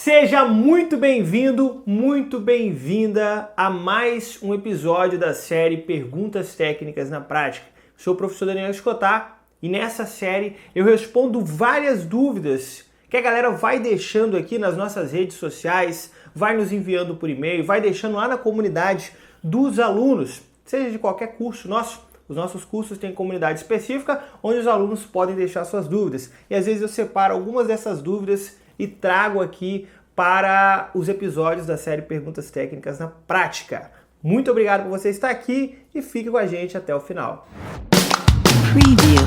Seja muito bem-vindo, muito bem-vinda a mais um episódio da série Perguntas Técnicas na Prática. Sou o professor Daniel Escotar e nessa série eu respondo várias dúvidas que a galera vai deixando aqui nas nossas redes sociais, vai nos enviando por e-mail, vai deixando lá na comunidade dos alunos, seja de qualquer curso nosso. Os nossos cursos têm comunidade específica onde os alunos podem deixar suas dúvidas. E às vezes eu separo algumas dessas dúvidas e trago aqui para os episódios da série Perguntas Técnicas na Prática. Muito obrigado por você estar aqui e fique com a gente até o final. Preview.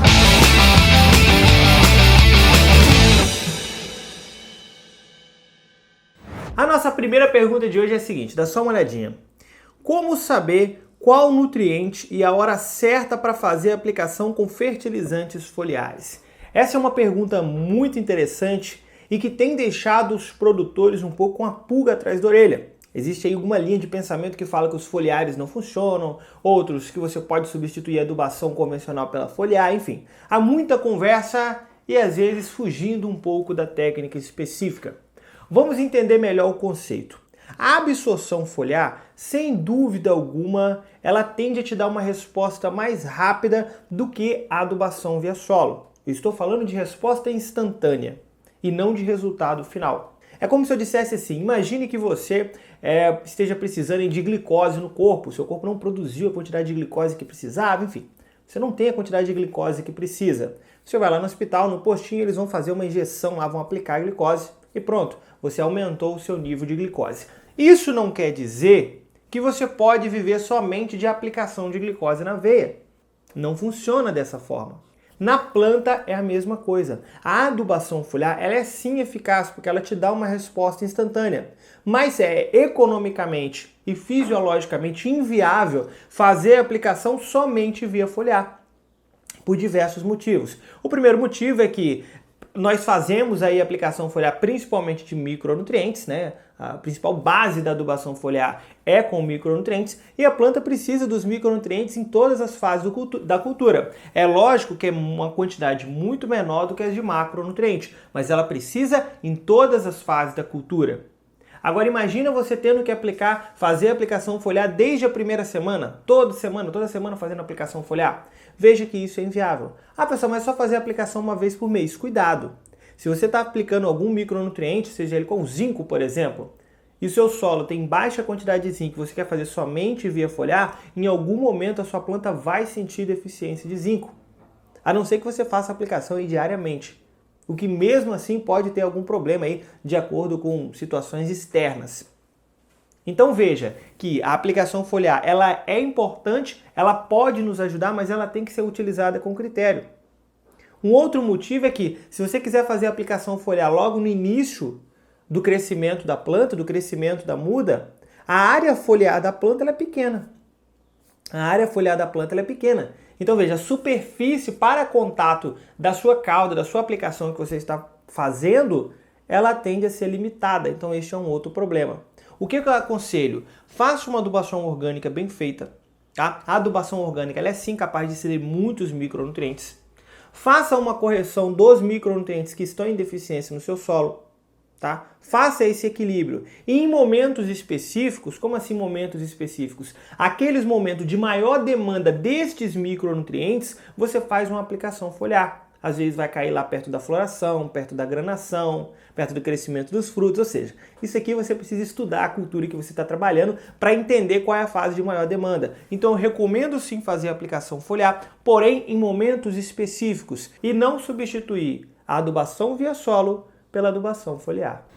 A nossa primeira pergunta de hoje é a seguinte, dá só uma olhadinha. Como saber qual nutriente e a hora certa para fazer a aplicação com fertilizantes foliares? Essa é uma pergunta muito interessante e que tem deixado os produtores um pouco com a pulga atrás da orelha. Existe aí alguma linha de pensamento que fala que os foliares não funcionam, outros que você pode substituir a adubação convencional pela foliar, enfim. Há muita conversa e às vezes fugindo um pouco da técnica específica. Vamos entender melhor o conceito. A absorção foliar, sem dúvida alguma, ela tende a te dar uma resposta mais rápida do que a adubação via solo. Eu estou falando de resposta instantânea e não de resultado final. É como se eu dissesse assim, imagine que você esteja precisando de glicose no corpo, seu corpo não produziu a quantidade de glicose que precisava, enfim, você não tem a quantidade de glicose que precisa. Você vai lá no hospital, no postinho, eles vão fazer uma injeção lá, vão aplicar a glicose e pronto, você aumentou o seu nível de glicose. Isso não quer dizer que você pode viver somente de aplicação de glicose na veia. Não funciona dessa forma. Na planta é a mesma coisa. A adubação foliar, ela é sim eficaz porque ela te dá uma resposta instantânea, mas é economicamente e fisiologicamente inviável fazer a aplicação somente via foliar, por diversos motivos. O primeiro motivo é que nós fazemos aí a aplicação foliar principalmente de micronutrientes, né? A principal base da adubação foliar é com micronutrientes e a planta precisa dos micronutrientes em todas as fases da cultura. É lógico que é uma quantidade muito menor do que as de macronutrientes, mas ela precisa em todas as fases da cultura. Agora imagina você tendo que fazer a aplicação foliar desde a primeira semana, toda semana fazendo a aplicação foliar. Veja que isso é inviável. Ah, pessoal, mas é só fazer a aplicação uma vez por mês. Cuidado! Se você está aplicando algum micronutriente, seja ele com zinco, por exemplo, e o seu solo tem baixa quantidade de zinco, você quer fazer somente via foliar, em algum momento a sua planta vai sentir deficiência de zinco. A não ser que você faça a aplicação aí diariamente. O que mesmo assim pode ter algum problema aí, de acordo com situações externas. Então veja que a aplicação foliar, ela é importante, ela pode nos ajudar, mas ela tem que ser utilizada com critério. Um outro motivo é que, se você quiser fazer a aplicação foliar logo no início do crescimento da planta, do crescimento da muda, a área foliar da planta ela é pequena. A área foliar da planta ela é pequena. Então veja, a superfície para contato da sua cauda, da sua aplicação que você está fazendo, ela tende a ser limitada. Então este é um outro problema. O que eu aconselho? Faça uma adubação orgânica bem feita. Tá? A adubação orgânica ela é sim capaz de ceder muitos micronutrientes. Faça uma correção dos micronutrientes que estão em deficiência no seu solo. Tá? Faça esse equilíbrio. E em momentos específicos, como assim momentos específicos? Aqueles momentos de maior demanda destes micronutrientes, você faz uma aplicação foliar. Às vezes vai cair lá perto da floração, perto da granação, perto do crescimento dos frutos, ou seja, isso aqui você precisa estudar a cultura que você está trabalhando para entender qual é a fase de maior demanda. Então eu recomendo sim fazer a aplicação foliar, porém em momentos específicos e não substituir a adubação via solo pela adubação foliar.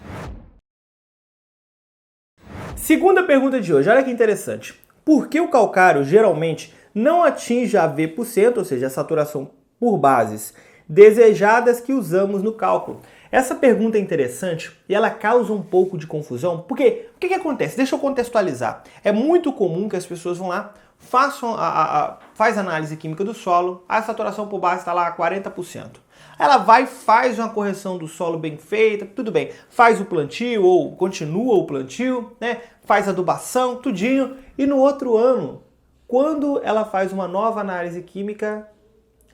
Segunda pergunta de hoje, olha que interessante. Por que o calcário geralmente não atinge a V%, ou seja, a saturação por bases desejadas que usamos no cálculo? Essa pergunta é interessante e ela causa um pouco de confusão, porque o que acontece? Deixa eu contextualizar. É muito comum que as pessoas vão lá, faz análise química do solo, a saturação por base está lá a 40%. Ela vai, faz uma correção do solo bem feita, tudo bem, faz o plantio ou continua o plantio, né? Faz adubação, tudinho, e no outro ano, quando ela faz uma nova análise química,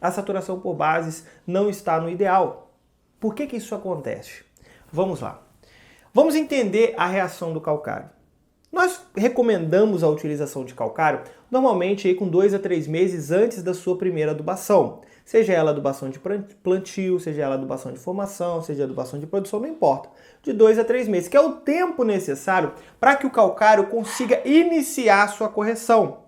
a saturação por bases não está no ideal. Por que isso acontece? Vamos lá. Vamos entender a reação do calcário. Nós recomendamos a utilização de calcário normalmente aí com 2 a 3 meses antes da sua primeira adubação. Seja ela adubação de plantio, seja ela adubação de formação, seja adubação de produção, não importa. De 2 a 3 meses, que é o tempo necessário para que o calcário consiga iniciar a sua correção.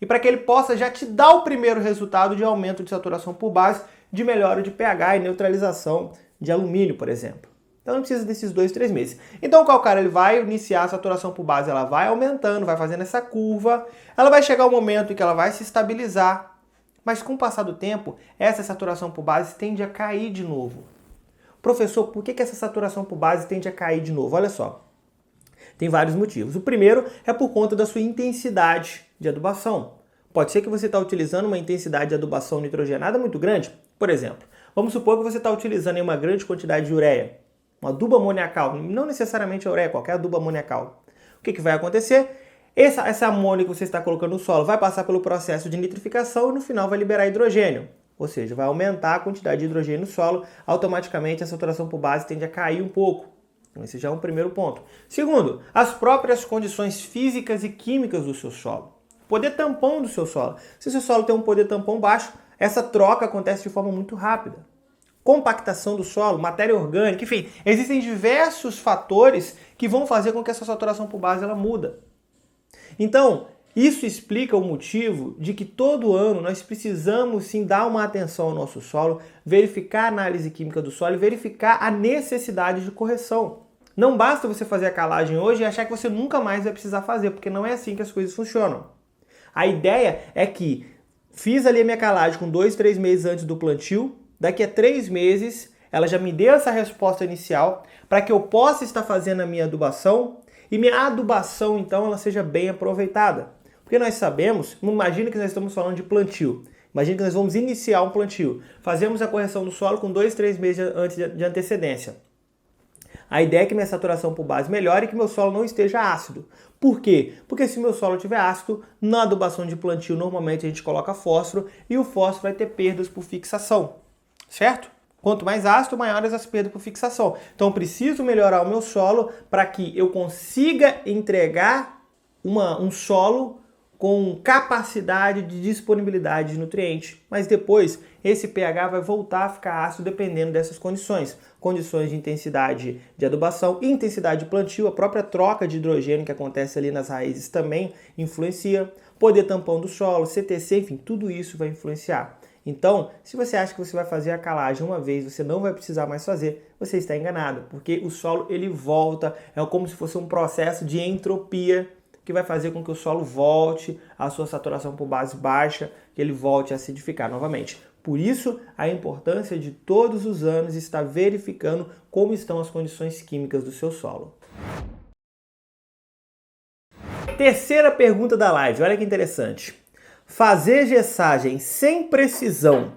E para que ele possa já te dar o primeiro resultado de aumento de saturação por base, de melhora de pH e neutralização de alumínio, por exemplo. Então não precisa desses 2, 3 meses. Então o calcário ele vai iniciar a saturação por base, ela vai aumentando, vai fazendo essa curva, ela vai chegar um momento em que ela vai se estabilizar, mas com o passar do tempo, essa saturação por base tende a cair de novo. Professor, por que essa saturação por base tende a cair de novo? Olha só, tem vários motivos. O primeiro é por conta da sua intensidade de adubação. Pode ser que você está utilizando uma intensidade de adubação nitrogenada muito grande. Por exemplo, vamos supor que você está utilizando uma grande quantidade de ureia. Um adubo amoniacal, não necessariamente a ureia, qualquer adubo amoniacal. O que vai acontecer? Essa amônia que você está colocando no solo vai passar pelo processo de nitrificação e no final vai liberar hidrogênio. Ou seja, vai aumentar a quantidade de hidrogênio no solo, automaticamente a saturação por base tende a cair um pouco. Então esse já é um primeiro ponto. Segundo, as próprias condições físicas e químicas do seu solo. Poder tampão do seu solo. Se o seu solo tem um poder tampão baixo, essa troca acontece de forma muito rápida. Compactação do solo, matéria orgânica, enfim, existem diversos fatores que vão fazer com que essa saturação por base ela muda. Então, isso explica o motivo de que todo ano nós precisamos sim dar uma atenção ao nosso solo, verificar a análise química do solo e verificar a necessidade de correção. Não basta você fazer a calagem hoje e achar que você nunca mais vai precisar fazer, porque não é assim que as coisas funcionam. A ideia é que fiz ali a minha calagem com 2, 3 meses antes do plantio, daqui a 3 meses ela já me deu essa resposta inicial para que eu possa estar fazendo a minha adubação e minha adubação então ela seja bem aproveitada. Porque nós sabemos, imagina que nós estamos falando de plantio, imagina que nós vamos iniciar um plantio, fazemos a correção do solo com 2, 3 meses antes de antecedência. A ideia é que minha saturação por base melhore e que meu solo não esteja ácido. Por quê? Porque se meu solo estiver ácido, na adubação de plantio normalmente a gente coloca fósforo e o fósforo vai ter perdas por fixação, certo? Quanto mais ácido, maiores as perdas por fixação. Então eu preciso melhorar o meu solo para que eu consiga entregar um solo com capacidade de disponibilidade de nutriente. Mas depois esse pH vai voltar a ficar ácido dependendo dessas condições. Condições de intensidade de adubação, intensidade de plantio, a própria troca de hidrogênio que acontece ali nas raízes também influencia. Poder tampão do solo, CTC, enfim, tudo isso vai influenciar. Então, se você acha que você vai fazer a calagem uma vez, você não vai precisar mais fazer, você está enganado, porque o solo ele volta, é como se fosse um processo de entropia que vai fazer com que o solo volte à sua saturação por base baixa, que ele volte a acidificar novamente. Por isso, a importância de todos os anos estar verificando como estão as condições químicas do seu solo. Terceira pergunta da live, olha que interessante. Fazer gessagem sem precisão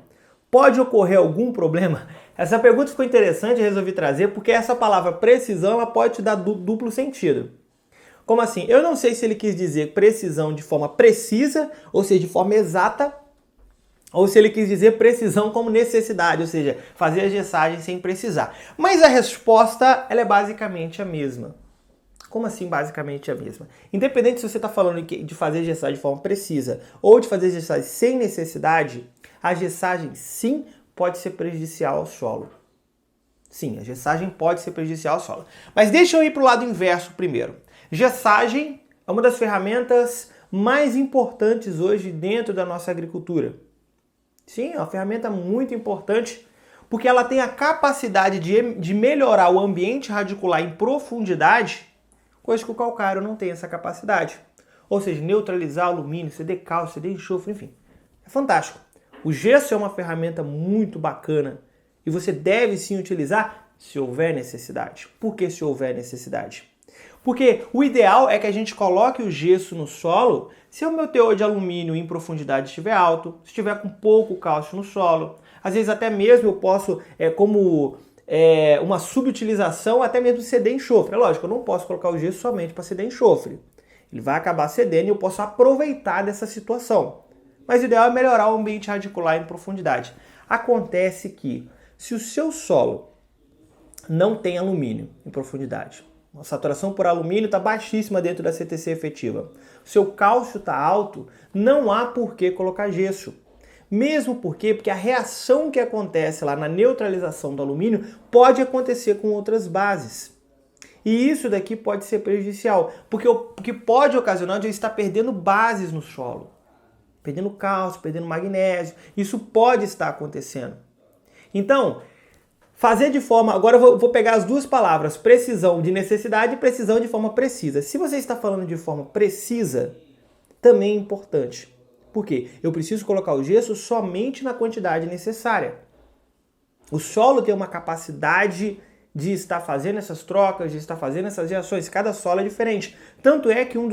pode ocorrer algum problema? Essa pergunta ficou interessante e resolvi trazer porque essa palavra precisão ela pode te dar duplo sentido. Como assim? Eu não sei se ele quis dizer precisão de forma precisa, ou seja, de forma exata, ou se ele quis dizer precisão como necessidade, ou seja, fazer a gessagem sem precisar. Mas a resposta ela é basicamente a mesma. Como assim basicamente a mesma? Independente se você está falando de fazer gessagem de forma precisa ou de fazer gessagem sem necessidade, a gessagem sim pode ser prejudicial ao solo. Sim, a gessagem pode ser prejudicial ao solo. Mas deixa eu ir para o lado inverso primeiro. Gessagem é uma das ferramentas mais importantes hoje dentro da nossa agricultura. Sim, é uma ferramenta muito importante porque ela tem a capacidade de melhorar o ambiente radicular em profundidade, coisa que o calcário não tem essa capacidade. Ou seja, neutralizar alumínio, ceder cálcio, ceder enxofre, enfim. É fantástico. O gesso é uma ferramenta muito bacana e você deve sim utilizar se houver necessidade. Por que se houver necessidade? Porque o ideal é que a gente coloque o gesso no solo se o meu teor de alumínio em profundidade estiver alto, se estiver com pouco cálcio no solo. Às vezes até mesmo eu posso, uma subutilização, até mesmo ceder enxofre. É lógico, eu não posso colocar o gesso somente para ceder enxofre. Ele vai acabar cedendo e eu posso aproveitar dessa situação. Mas o ideal é melhorar o ambiente radicular em profundidade. Acontece que se o seu solo não tem alumínio em profundidade, A saturação por alumínio está baixíssima dentro da CTC efetiva. O seu cálcio está alto, não há por que colocar gesso. Mesmo porque a reação que acontece lá na neutralização do alumínio pode acontecer com outras bases. E isso daqui pode ser prejudicial, porque o que pode ocasionar de eu estar perdendo bases no solo. Perdendo cálcio, perdendo magnésio. Isso pode estar acontecendo. Então, fazer de forma... Agora eu vou pegar as duas palavras, precisão de necessidade e precisão de forma precisa. Se você está falando de forma precisa, também é importante. Por quê? Eu preciso colocar o gesso somente na quantidade necessária. O solo tem uma capacidade de estar fazendo essas trocas, de estar fazendo essas reações. Cada solo é diferente. Tanto é que uma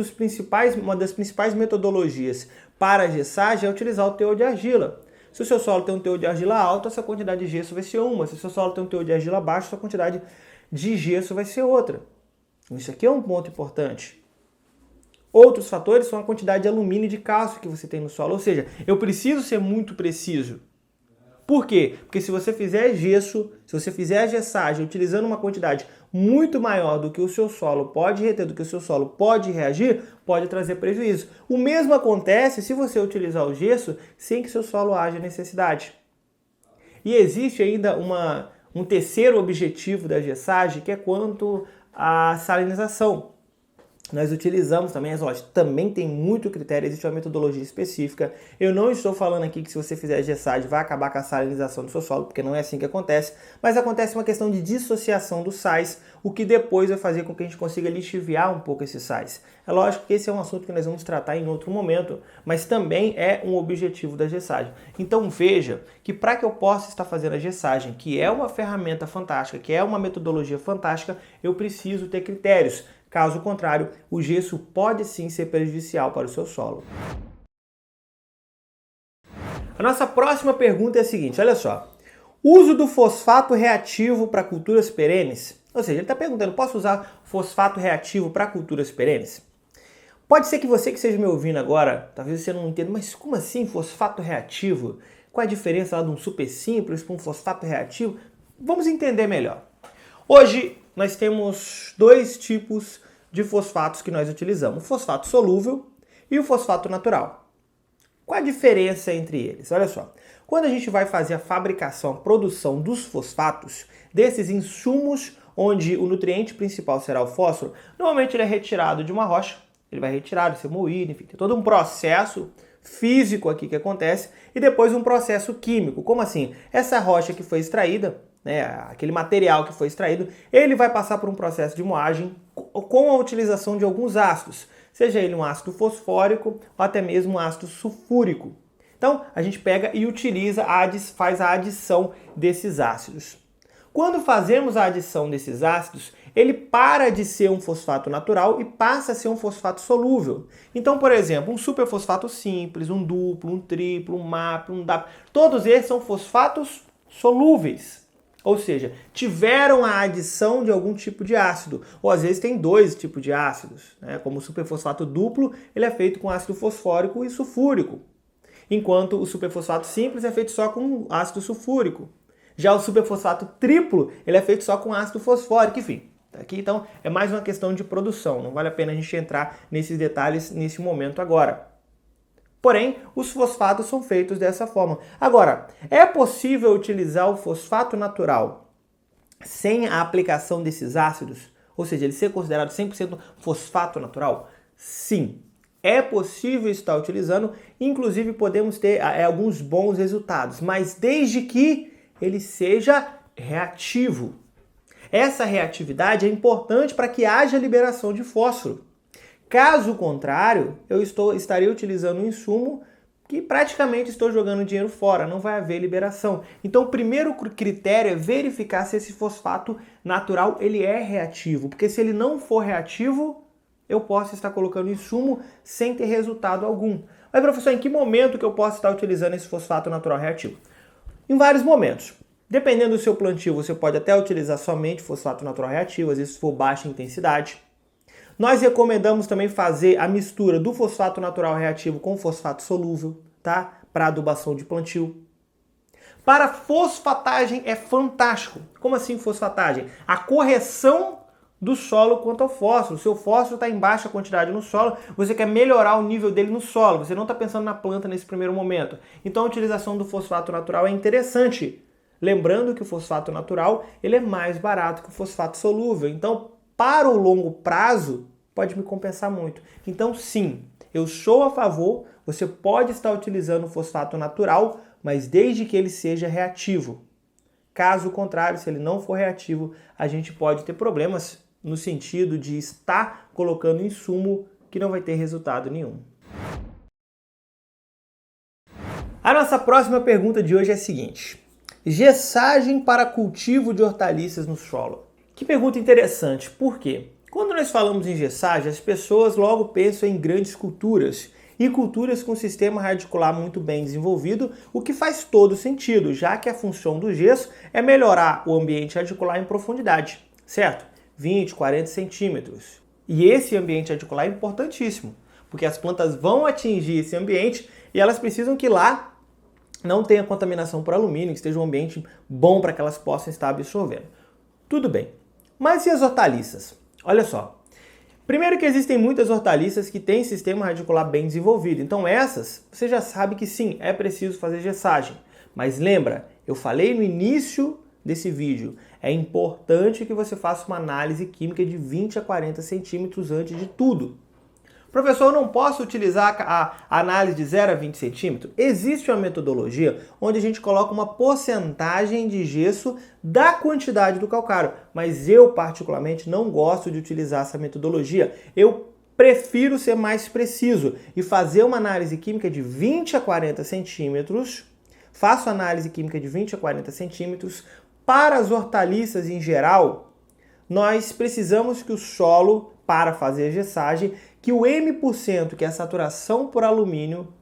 das principais metodologias para a gessagem é utilizar o teor de argila. Se o seu solo tem um teor de argila alto, a sua quantidade de gesso vai ser uma. Se o seu solo tem um teor de argila baixo, a sua quantidade de gesso vai ser outra. Isso aqui é um ponto importante. Outros fatores são a quantidade de alumínio e de cálcio que você tem no solo. Ou seja, eu preciso ser muito preciso. Por quê? Porque se você fizer gesso, se você fizer a gessagem utilizando uma quantidade muito maior do que o seu solo pode reter, do que o seu solo pode reagir, pode trazer prejuízo. O mesmo acontece se você utilizar o gesso sem que seu solo haja necessidade. E existe ainda um terceiro objetivo da gessagem, que é quanto à salinização. Nós utilizamos também, as lojas também tem muito critério, existe uma metodologia específica. Eu não estou falando aqui que se você fizer gessagem vai acabar com a salinização do seu solo, porque não é assim que acontece, mas acontece uma questão de dissociação dos sais, o que depois vai fazer com que a gente consiga lixiviar um pouco esses sais. É lógico que esse é um assunto que nós vamos tratar em outro momento, mas também é um objetivo da gessagem. Então veja que para que eu possa estar fazendo a gessagem, que é uma ferramenta fantástica, que é uma metodologia fantástica, eu preciso ter critérios. Caso contrário, o gesso pode sim ser prejudicial para o seu solo. A nossa próxima pergunta é a seguinte, olha só. Uso do fosfato reativo para culturas perenes? Ou seja, ele está perguntando, posso usar fosfato reativo para culturas perenes? Pode ser que você que esteja me ouvindo agora, talvez você não entenda, mas como assim fosfato reativo? Qual a diferença lá de um super simples para um fosfato reativo? Vamos entender melhor. Hoje nós temos dois tipos de fosfatos que nós utilizamos, o fosfato solúvel e o fosfato natural. Qual a diferença entre eles? Olha só, quando a gente vai fazer a fabricação, a produção dos fosfatos, desses insumos onde o nutriente principal será o fósforo, normalmente ele é retirado de uma rocha, ele vai retirado, ser moído, enfim, tem todo um processo físico aqui que acontece e depois um processo químico. Como assim? Essa rocha que foi extraída, aquele material que foi extraído, ele vai passar por um processo de moagem com a utilização de alguns ácidos, seja ele um ácido fosfórico ou até mesmo um ácido sulfúrico. Então, a gente pega e utiliza, faz a adição desses ácidos. Quando fazemos a adição desses ácidos, ele para de ser um fosfato natural e passa a ser um fosfato solúvel. Então, por exemplo, um superfosfato simples, um duplo, um triplo, um MAP, um DAP, todos esses são fosfatos solúveis. Ou seja, tiveram a adição de algum tipo de ácido. Ou às vezes tem dois tipos de ácidos. Como o superfosfato duplo, ele é feito com ácido fosfórico e sulfúrico. Enquanto o superfosfato simples é feito só com ácido sulfúrico. Já o superfosfato triplo, ele é feito só com ácido fosfórico. Enfim, aqui então é mais uma questão de produção. Não vale a pena a gente entrar nesses detalhes nesse momento agora. Porém, os fosfatos são feitos dessa forma. Agora, é possível utilizar o fosfato natural sem a aplicação desses ácidos? Ou seja, ele ser considerado 100% fosfato natural? Sim, é possível estar utilizando, inclusive podemos ter alguns bons resultados, mas desde que ele seja reativo. Essa reatividade é importante para que haja liberação de fósforo. Caso contrário, eu estaria utilizando um insumo que praticamente estou jogando dinheiro fora, não vai haver liberação. Então o primeiro critério é verificar se esse fosfato natural ele é reativo, porque se ele não for reativo, eu posso estar colocando insumo sem ter resultado algum. Mas professor, em que momento que eu posso estar utilizando esse fosfato natural reativo? Em vários momentos. Dependendo do seu plantio, você pode até utilizar somente fosfato natural reativo, às vezes se for baixa intensidade. Nós recomendamos também fazer a mistura do fosfato natural reativo com fosfato solúvel, tá? Para adubação de plantio. Para fosfatagem é fantástico. Como assim fosfatagem? A correção do solo quanto ao fósforo. O seu fósforo está em baixa quantidade no solo, você quer melhorar o nível dele no solo, você não está pensando na planta nesse primeiro momento. Então a utilização do fosfato natural é interessante. Lembrando que o fosfato natural ele é mais barato que o fosfato solúvel. Então, para o longo prazo, pode me compensar muito. Então, sim, eu sou a favor, você pode estar utilizando o fosfato natural, mas desde que ele seja reativo. Caso contrário, se ele não for reativo, a gente pode ter problemas no sentido de estar colocando insumo que não vai ter resultado nenhum. A nossa próxima pergunta de hoje é a seguinte: gessagem para cultivo de hortaliças no solo. Que pergunta interessante, por quê? Quando nós falamos em gessagem, as pessoas logo pensam em grandes culturas e culturas com sistema radicular muito bem desenvolvido, o que faz todo sentido, já que a função do gesso é melhorar o ambiente radicular em profundidade, certo? 20, 40 centímetros. E esse ambiente radicular é importantíssimo, porque as plantas vão atingir esse ambiente e elas precisam que lá não tenha contaminação por alumínio, que esteja um ambiente bom para que elas possam estar absorvendo. Tudo bem. Mas e as hortaliças? Olha só. Primeiro que existem muitas hortaliças que têm sistema radicular bem desenvolvido. Então essas, você já sabe que sim, é preciso fazer gessagem. Mas lembra, eu falei no início desse vídeo, é importante que você faça uma análise química de 20 a 40 centímetros antes de tudo. Professor, eu não posso utilizar a análise de 0 a 20 centímetros? Existe uma metodologia onde a gente coloca uma porcentagem de gesso da quantidade do calcário, mas eu particularmente não gosto de utilizar essa metodologia. Eu prefiro ser mais preciso e fazer uma análise química de 20 a 40 centímetros, faço análise química de 20 a 40 centímetros. Para as hortaliças em geral, nós precisamos que o solo, para fazer a gessagem, que o M%, que é a saturação por alumínio,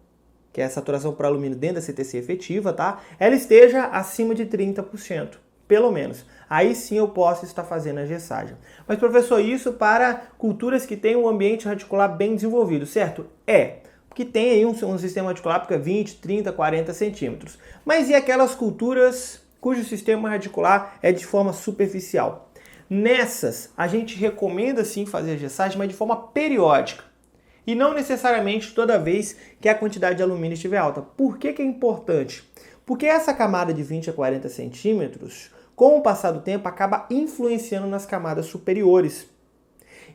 que é a saturação por alumínio dentro da CTC efetiva, tá? Ela esteja acima de 30%, pelo menos. Aí sim eu posso estar fazendo a gessagem. Mas, professor, isso para culturas que têm um ambiente radicular bem desenvolvido, certo? É, porque tem aí um sistema radicular que é 20, 30, 40 centímetros. Mas e aquelas culturas cujo sistema radicular é de forma superficial? Nessas, a gente recomenda sim fazer a gessagem, mas de forma periódica. E não necessariamente toda vez que a quantidade de alumínio estiver alta. Por que é importante? Porque essa camada de 20 a 40 centímetros, com o passar do tempo, acaba influenciando nas camadas superiores.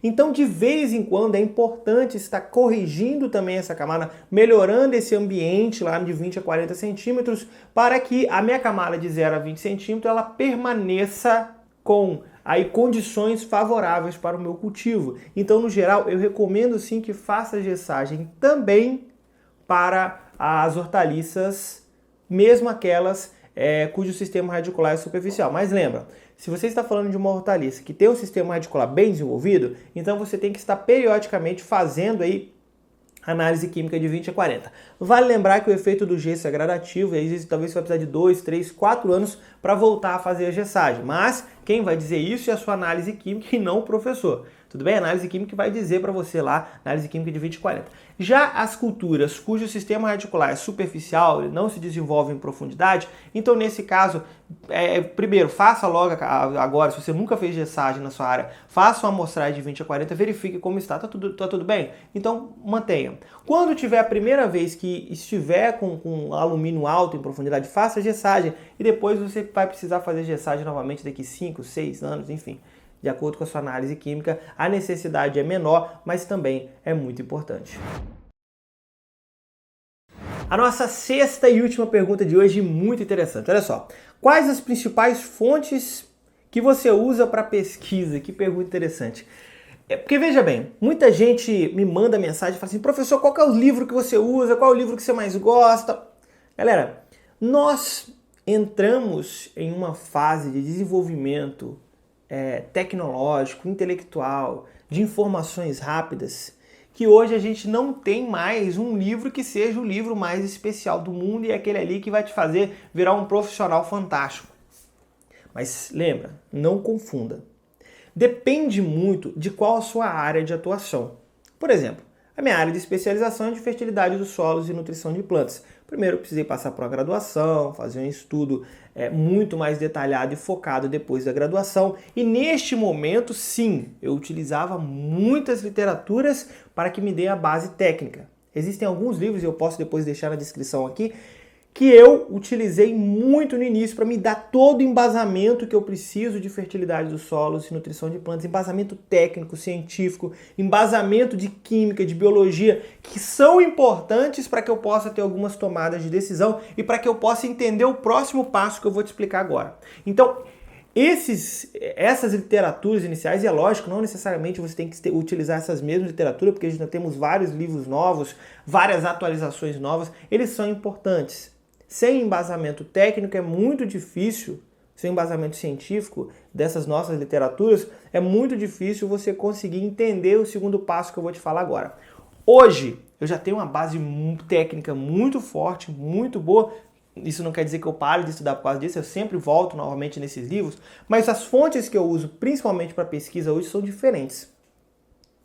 Então, de vez em quando, é importante estar corrigindo também essa camada, melhorando esse ambiente lá de 20 a 40 centímetros, para que a minha camada de 0 a 20 centímetros ela permaneça com aí condições favoráveis para o meu cultivo. Então, no geral, eu recomendo sim que faça gessagem também para as hortaliças, mesmo aquelas cujo sistema radicular é superficial. Mas lembra, se você está falando de uma hortaliça que tem um sistema radicular bem desenvolvido, então você tem que estar periodicamente fazendo aí análise química de 20 a 40. Vale lembrar que o efeito do gesso é gradativo, e aí talvez você vai precisar de 2, 3, 4 anos para voltar a fazer a gessagem. Mas quem vai dizer isso é a sua análise química e não o professor. Tudo bem? A análise química vai dizer para você lá, análise química de 20 a 40. Já as culturas cujo sistema radicular é superficial, ele não se desenvolve em profundidade, então nesse caso, primeiro, faça logo agora, se você nunca fez gessagem na sua área, faça uma amostragem de 20 a 40, verifique como está, tá tudo bem? Então mantenha. Quando tiver a primeira vez que estiver com alumínio alto em profundidade, faça gessagem e depois você vai precisar fazer gessagem novamente daqui 5, 6 anos, enfim. De acordo com a sua análise química, a necessidade é menor, mas também é muito importante. A nossa sexta e última pergunta de hoje, muito interessante. Olha só, quais as principais fontes que você usa para pesquisa? Que pergunta interessante. Porque veja bem, muita gente me manda mensagem e fala assim, professor, qual que é o livro que você usa? Qual é o livro que você mais gosta? Galera, nós entramos em uma fase de desenvolvimento tecnológico, intelectual, de informações rápidas, que hoje a gente não tem mais um livro que seja o livro mais especial do mundo e é aquele ali que vai te fazer virar um profissional fantástico. Mas lembra, não confunda. Depende muito de qual a sua área de atuação. Por exemplo, a minha área de especialização é de fertilidade dos solos e nutrição de plantas. Primeiro eu precisei passar por uma graduação, fazer um estudo muito mais detalhado e focado depois da graduação. E neste momento, sim, eu utilizava muitas literaturas para que me dê a base técnica. Existem alguns livros, e eu posso depois deixar na descrição aqui, que eu utilizei muito no início para me dar todo o embasamento que eu preciso de fertilidade dos solos e nutrição de plantas, embasamento técnico, científico, embasamento de química, de biologia, que são importantes para que eu possa ter algumas tomadas de decisão e para que eu possa entender o próximo passo que eu vou te explicar agora. Então, essas literaturas iniciais, e é lógico, não necessariamente você tem que utilizar essas mesmas literaturas, porque a gente já temos vários livros novos, várias atualizações novas, eles são importantes. Sem embasamento técnico é muito difícil, sem embasamento científico dessas nossas literaturas, é muito difícil você conseguir entender o segundo passo que eu vou te falar agora. Hoje, eu já tenho uma base técnica muito forte, muito boa. Isso não quer dizer que eu pare de estudar por causa disso, eu sempre volto novamente nesses livros, mas as fontes que eu uso, principalmente para pesquisa hoje, são diferentes.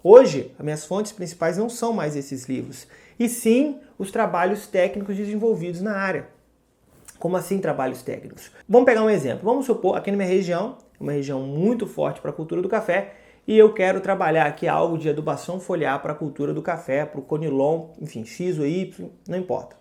Hoje, as minhas fontes principais não são mais esses livros, e sim os trabalhos técnicos desenvolvidos na área. Como assim trabalhos técnicos? Vamos pegar um exemplo. Vamos supor, aqui na minha região, uma região muito forte para a cultura do café, e eu quero trabalhar aqui algo de adubação foliar para a cultura do café, para o conilon, enfim, X ou Y, não importa.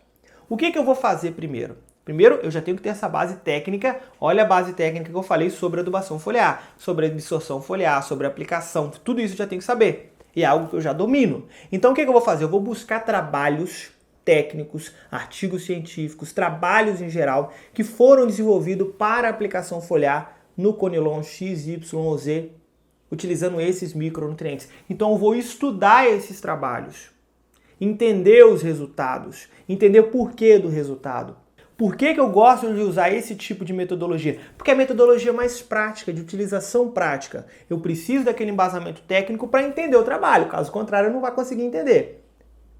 O que eu vou fazer primeiro? Primeiro, eu já tenho que ter essa base técnica. Olha a base técnica que eu falei sobre adubação foliar, sobre absorção foliar, sobre aplicação. Tudo isso eu já tenho que saber. E é algo que eu já domino. Então, o que eu vou fazer? Eu vou buscar trabalhos técnicos, artigos científicos, trabalhos em geral que foram desenvolvidos para aplicação foliar no conilon X, Y ou Z, utilizando esses micronutrientes. Então, eu vou estudar esses trabalhos, entender os resultados, entender o porquê do resultado. Por que eu gosto de usar esse tipo de metodologia? Porque é a metodologia mais prática, de utilização prática. Eu preciso daquele embasamento técnico para entender o trabalho, caso contrário eu não vou conseguir entender.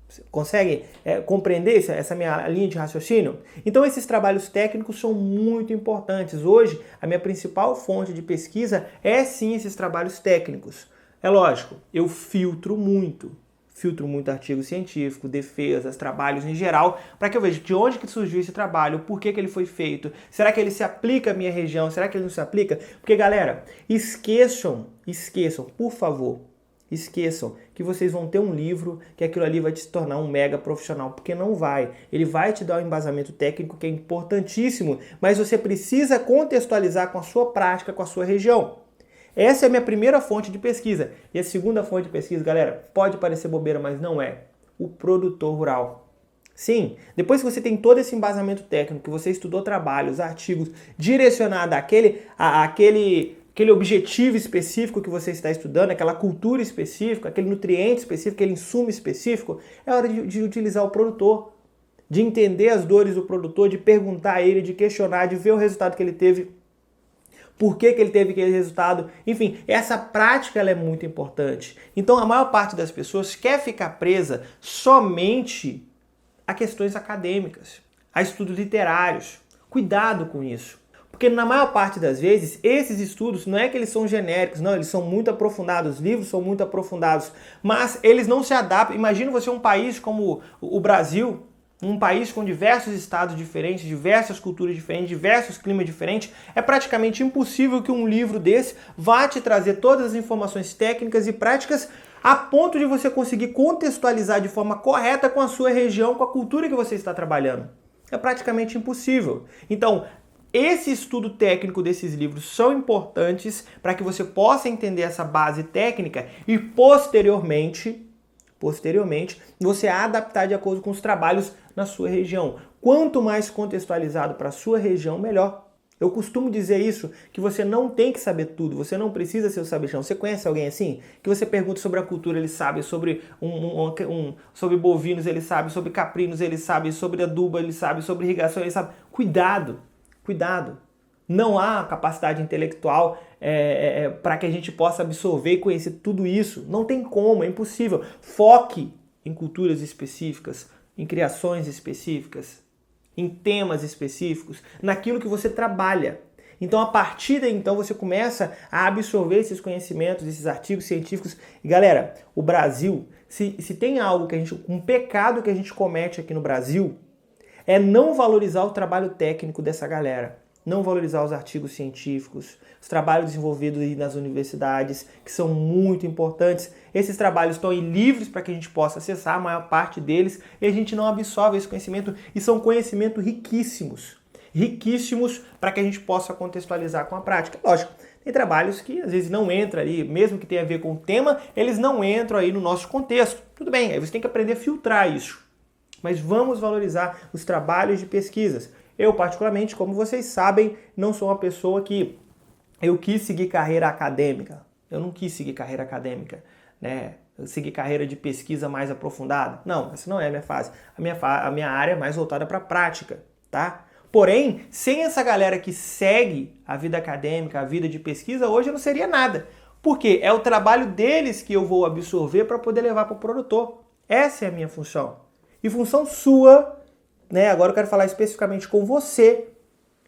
Você consegue compreender essa minha linha de raciocínio? Então esses trabalhos técnicos são muito importantes. Hoje a minha principal fonte de pesquisa é sim esses trabalhos técnicos. É lógico, eu filtro muito artigo científico, defesas, trabalhos em geral, para que eu veja de onde que surgiu esse trabalho, por que ele foi feito, será que ele se aplica à minha região, será que ele não se aplica? Porque, galera, esqueçam, por favor, esqueçam que vocês vão ter um livro, que aquilo ali vai te tornar um mega profissional, porque não vai. Ele vai te dar um embasamento técnico que é importantíssimo, mas você precisa contextualizar com a sua prática, com a sua região. Essa é a minha primeira fonte de pesquisa. E a segunda fonte de pesquisa, galera, pode parecer bobeira, mas não é. O produtor rural. Sim, depois que você tem todo esse embasamento técnico, que você estudou trabalhos, artigos, direcionado àquele objetivo específico que você está estudando, aquela cultura específica, aquele nutriente específico, aquele insumo específico, é hora de utilizar o produtor, de entender as dores do produtor, de perguntar a ele, de questionar, de ver o resultado que ele teve, por que ele teve aquele resultado. Enfim, essa prática ela é muito importante. Então a maior parte das pessoas quer ficar presa somente a questões acadêmicas, a estudos literários. Cuidado com isso. Porque na maior parte das vezes, esses estudos não é que eles são genéricos, não, eles são muito aprofundados, os livros são muito aprofundados, mas eles não se adaptam. Imagina você um país como o Brasil, um país com diversos estados diferentes, diversas culturas diferentes, diversos climas diferentes, é praticamente impossível que um livro desse vá te trazer todas as informações técnicas e práticas a ponto de você conseguir contextualizar de forma correta com a sua região, com a cultura que você está trabalhando. É praticamente impossível. Então, esse estudo técnico desses livros são importantes para que você possa entender essa base técnica e posteriormente, você adaptar de acordo com os trabalhos na sua região. Quanto mais contextualizado para a sua região, melhor. Eu costumo dizer isso, que você não tem que saber tudo, você não precisa ser o sabichão. Você conhece alguém assim? Que você pergunta sobre a cultura, ele sabe, sobre sobre bovinos, ele sabe, sobre caprinos, ele sabe, sobre adubo, ele sabe, sobre irrigação, ele sabe. Cuidado, cuidado. Não há capacidade intelectual para que a gente possa absorver e conhecer tudo isso. Não tem como, é impossível. Foque em culturas específicas, em criações específicas, em temas específicos, naquilo que você trabalha. Então, a partir daí, então, você começa a absorver esses conhecimentos, esses artigos científicos. E, galera, o Brasil, se tem algo um pecado que a gente comete aqui no Brasil, é não valorizar o trabalho técnico dessa galera, não valorizar os artigos científicos, os trabalhos desenvolvidos aí nas universidades, que são muito importantes. Esses trabalhos estão aí livres para que a gente possa acessar, a maior parte deles, e a gente não absorve esse conhecimento, e são conhecimentos riquíssimos para que a gente possa contextualizar com a prática. Lógico, tem trabalhos que às vezes não entram ali, mesmo que tenha a ver com o tema, eles não entram aí no nosso contexto. Tudo bem, aí você tem que aprender a filtrar isso. Mas vamos valorizar os trabalhos de pesquisas. Eu, particularmente, como vocês sabem, não sou uma pessoa que eu quis seguir carreira acadêmica. Eu não quis seguir carreira acadêmica, né? Eu segui carreira de pesquisa mais aprofundada. Não, essa não é a minha fase. A minha área é mais voltada para a prática, tá? Porém, sem essa galera que segue a vida acadêmica, a vida de pesquisa, hoje eu não seria nada. Porque é o trabalho deles que eu vou absorver para poder levar para o produtor. Essa é a minha função. E função sua, né? Agora eu quero falar especificamente com você,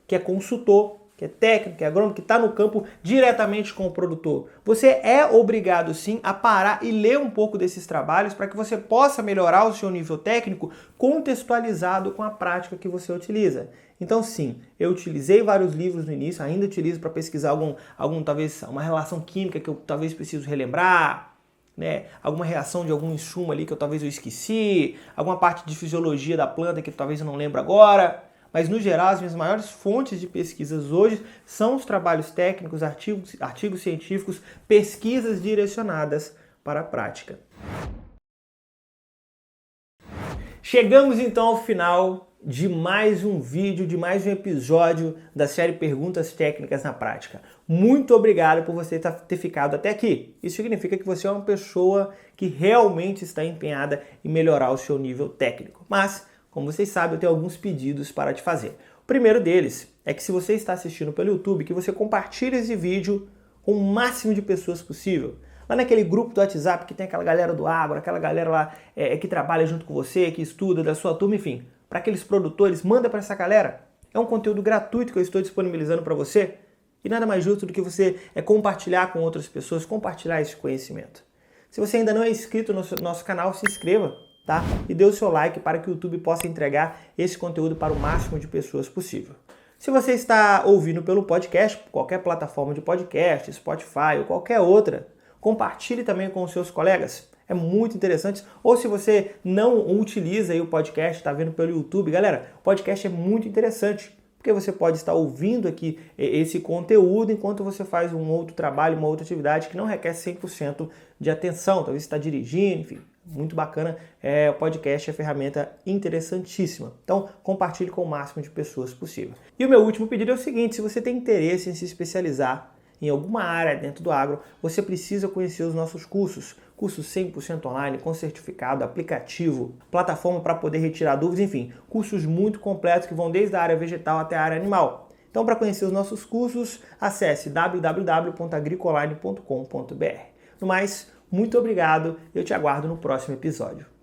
que é consultor, que é técnico, que é agrônomo, que está no campo diretamente com o produtor. Você é obrigado sim a parar e ler um pouco desses trabalhos para que você possa melhorar o seu nível técnico contextualizado com a prática que você utiliza. Então sim, eu utilizei vários livros no início, ainda utilizo para pesquisar algum talvez uma relação química que eu talvez preciso relembrar, né? Alguma reação de algum insumo ali que eu esqueci, alguma parte de fisiologia da planta que talvez eu não lembro agora. Mas, no geral, as minhas maiores fontes de pesquisas hoje são os trabalhos técnicos, artigos científicos, pesquisas direcionadas para a prática. Chegamos, então, ao final de mais um vídeo, de mais um episódio da série Perguntas Técnicas na Prática. Muito obrigado por você ter ficado até aqui. Isso significa que você é uma pessoa que realmente está empenhada em melhorar o seu nível técnico. Mas, como vocês sabem, eu tenho alguns pedidos para te fazer. O primeiro deles é que se você está assistindo pelo YouTube, que você compartilhe esse vídeo com o máximo de pessoas possível. Lá naquele grupo do WhatsApp que tem aquela galera do agro, aquela galera lá que trabalha junto com você, que estuda, da sua turma, enfim. Para aqueles produtores, manda para essa galera. É um conteúdo gratuito que eu estou disponibilizando para você. E nada mais justo do que você compartilhar com outras pessoas, compartilhar esse conhecimento. Se você ainda não é inscrito no nosso canal, se inscreva. Tá? E dê o seu like para que o YouTube possa entregar esse conteúdo para o máximo de pessoas possível. Se você está ouvindo pelo podcast, qualquer plataforma de podcast, Spotify ou qualquer outra, compartilhe também com os seus colegas. É muito interessante. Ou se você não utiliza aí o podcast, está vendo pelo YouTube, galera, o podcast é muito interessante, porque você pode estar ouvindo aqui esse conteúdo enquanto você faz um outro trabalho, uma outra atividade que não requer 100% de atenção. Talvez você está dirigindo, enfim. Muito bacana, o podcast é ferramenta interessantíssima. Então, compartilhe com o máximo de pessoas possível. E o meu último pedido é o seguinte: se você tem interesse em se especializar em alguma área dentro do agro, você precisa conhecer os nossos cursos. Cursos 100% online, com certificado, aplicativo, plataforma para poder retirar dúvidas, enfim, cursos muito completos que vão desde a área vegetal até a área animal. Então, para conhecer os nossos cursos, acesse www.agricoline.com.br. No mais, muito obrigado, eu te aguardo no próximo episódio.